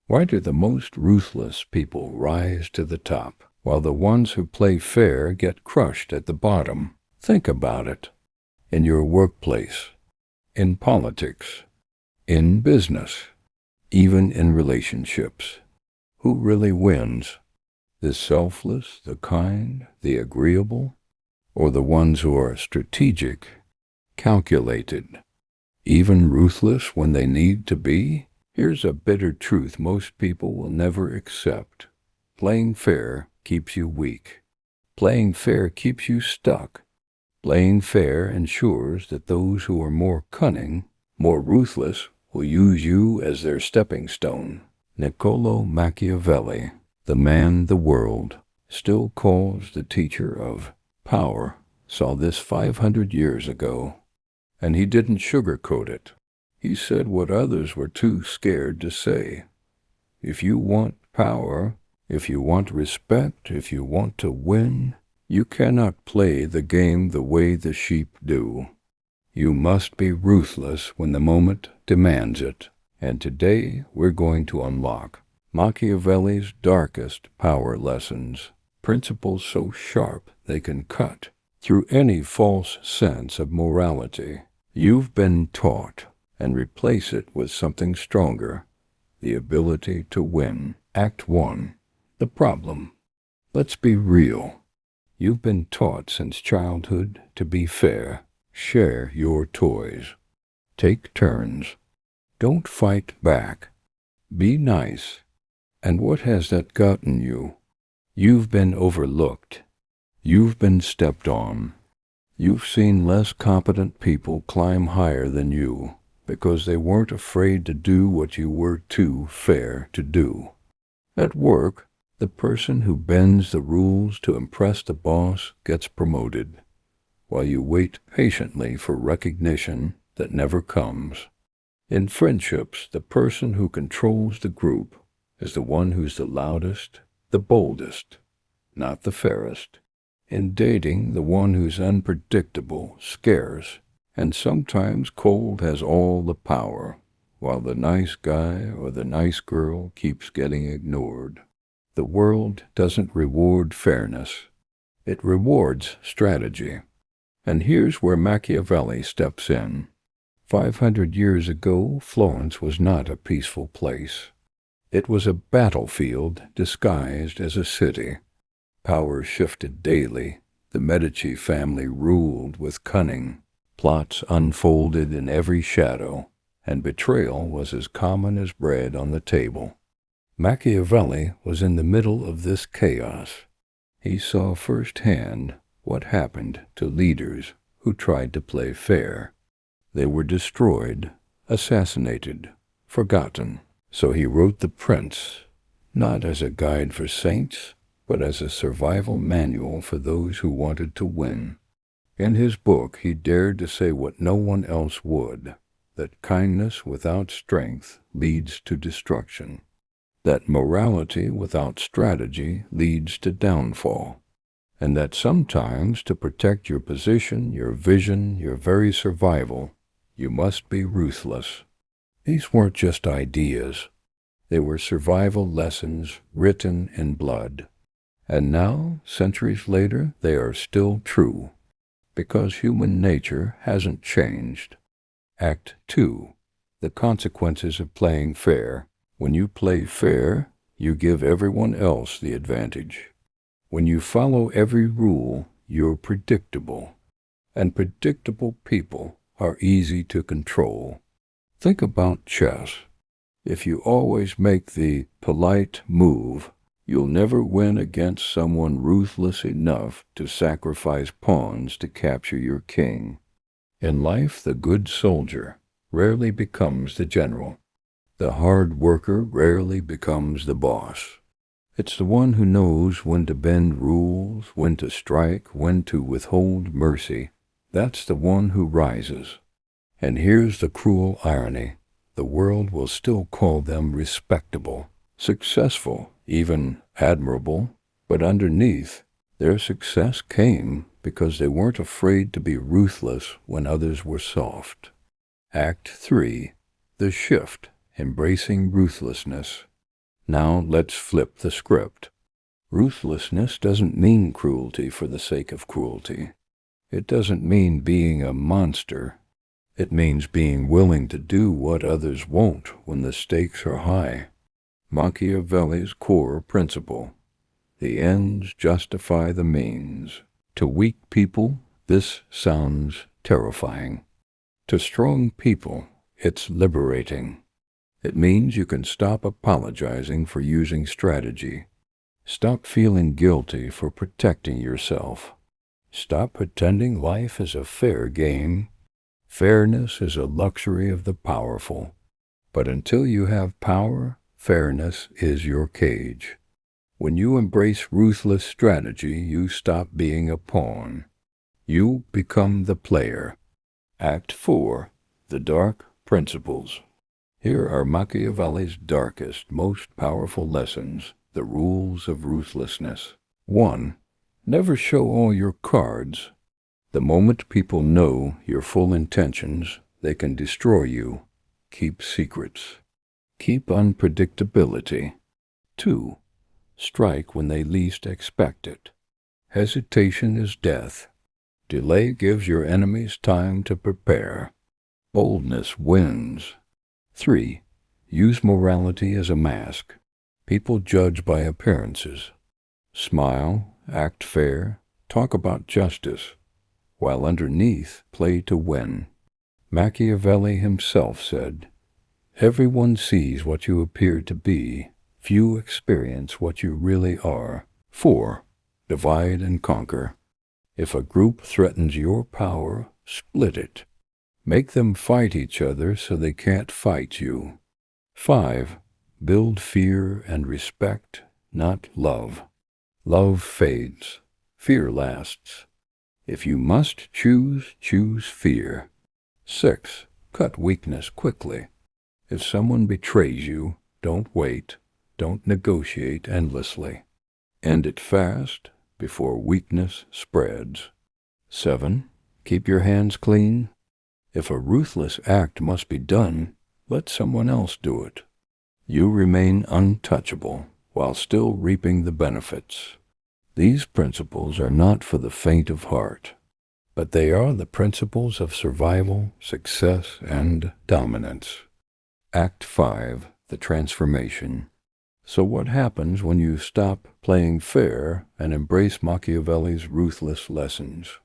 Why do the most ruthless people rise to the top, while the ones who play fair get crushed at the bottom? Think about it. In your workplace, in politics, in business, even in relationships. Who really wins? The selfless, the kind, the agreeable, or the ones who are strategic, calculated, even ruthless when they need to be? Here's a bitter truth most people will never accept. Playing fair keeps you weak. Playing fair keeps you stuck. Playing fair ensures that those who are more cunning, more ruthless, will use you as their stepping stone. Niccolò Machiavelli, the man the world still calls the teacher of power, saw this 500 years ago, and he didn't sugarcoat it. He said what others were too scared to say. If you want power, if you want respect, if you want to win, you cannot play the game the way the sheep do. You must be ruthless when the moment demands it. And today we're going to unlock Machiavelli's darkest power lessons, principles so sharp they can cut through any false sense of morality you've been taught, and replace it with something stronger, the ability to win. Act 1. The problem. Let's be real. You've been taught since childhood to be fair. Share your toys. Take turns. Don't fight back. Be nice. And what has that gotten you? You've been overlooked. You've been stepped on. You've seen less competent people climb higher than you because they weren't afraid to do what you were too fair to do. At work, the person who bends the rules to impress the boss gets promoted, while you wait patiently for recognition that never comes. In friendships, the person who controls the group is the one who's the loudest, the boldest, not the fairest. In dating, the one who's unpredictable, scarce, and sometimes cold has all the power, while the nice guy or the nice girl keeps getting ignored. The world doesn't reward fairness. It rewards strategy. And here's where Machiavelli steps in. 500 years ago, Florence was not a peaceful place. It was a battlefield disguised as a city. Power shifted daily. The Medici family ruled with cunning. Plots unfolded in every shadow, and betrayal was as common as bread on the table. Machiavelli was in the middle of this chaos. He saw firsthand what happened to leaders who tried to play fair. They were destroyed, assassinated, forgotten. So he wrote The Prince, not as a guide for saints, but as a survival manual for those who wanted to win. In his book, he dared to say what no one else would, that kindness without strength leads to destruction, that morality without strategy leads to downfall, and that sometimes to protect your position, your vision, your very survival, you must be ruthless. These weren't just ideas. They were survival lessons written in blood. And now, centuries later, they are still true, because human nature hasn't changed. Act 2. The consequences of playing fair. When you play fair, you give everyone else the advantage. When you follow every rule, you're predictable. And predictable people are easy to control. Think about chess. If you always make the polite move, you'll never win against someone ruthless enough to sacrifice pawns to capture your king. In life, the good soldier rarely becomes the general. The hard worker rarely becomes the boss. It's the one who knows when to bend rules, when to strike, when to withhold mercy. That's the one who rises. And here's the cruel irony. The world will still call them respectable, successful, even admirable, but underneath, their success came because they weren't afraid to be ruthless when others were soft. Act 3. The shift, embracing ruthlessness. Now let's flip the script. Ruthlessness doesn't mean cruelty for the sake of cruelty. It doesn't mean being a monster. It means being willing to do what others won't when the stakes are high. Machiavelli's core principle: the ends justify the means. To weak people, this sounds terrifying. To strong people, it's liberating. It means you can stop apologizing for using strategy. Stop feeling guilty for protecting yourself. Stop pretending life is a fair game. Fairness is a luxury of the powerful. But until you have power, fairness is your cage. When you embrace ruthless strategy, you stop being a pawn. You become the player. Act 4. The Dark Principles. Here are Machiavelli's darkest, most powerful lessons, the rules of ruthlessness. 1. Never show all your cards. The moment people know your full intentions, they can destroy you. Keep secrets. Keep unpredictability. 2. Strike when they least expect it. Hesitation is death. Delay gives your enemies time to prepare. Boldness wins. 3. Use morality as a mask. People judge by appearances. Smile, act fair, talk about justice, while underneath play to win. Machiavelli himself said, "Everyone sees what you appear to be. Few experience what you really are." 4. Divide and conquer. If a group threatens your power, split it. Make them fight each other so they can't fight you. 5. Build fear and respect, not love. Love fades. Fear lasts. If you must choose, choose fear. 6. Cut weakness quickly. If someone betrays you, don't wait. Don't negotiate endlessly. End it fast before weakness spreads. 7. Keep your hands clean. If a ruthless act must be done, let someone else do it. You remain untouchable while still reaping the benefits. These principles are not for the faint of heart, but they are the principles of survival, success, and dominance. Act 5. The Transformation. So what happens when you stop playing fair and embrace Machiavelli's ruthless lessons?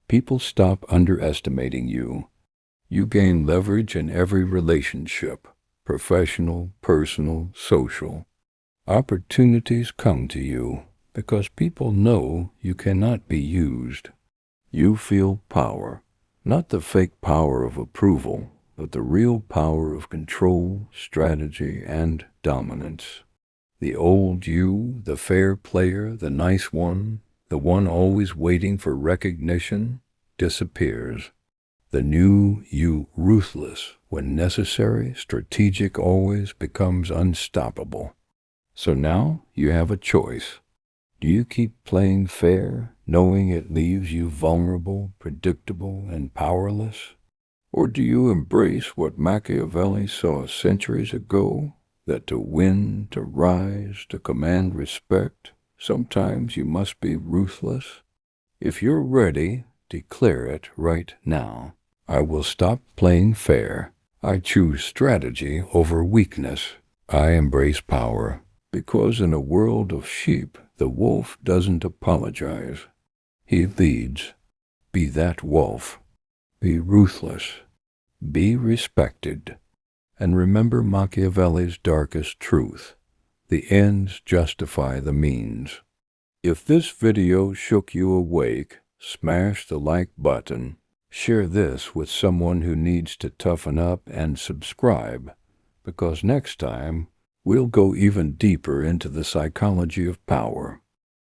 People stop underestimating you. You gain leverage in every relationship, professional, personal, social. Opportunities come to you because people know you cannot be used. You feel power, not the fake power of approval, but the real power of control, strategy, and dominance. The old you, the fair player, the nice one, the one always waiting for recognition, disappears. The new you, ruthless when necessary, strategic always, becomes unstoppable. So now you have a choice. Do you keep playing fair, knowing it leaves you vulnerable, predictable, and powerless? Or do you embrace what Machiavelli saw centuries ago, that to win, to rise, to command respect, sometimes you must be ruthless? If you're ready, declare it right now. I will stop playing fair. I choose strategy over weakness. I embrace power, because in a world of sheep, the wolf doesn't apologize. He leads. Be that wolf. Be ruthless. Be respected. And remember Machiavelli's darkest truth: the ends justify the means. If this video shook you awake, smash the like button, share this with someone who needs to toughen up, and subscribe, because next time we'll go even deeper into the psychology of power.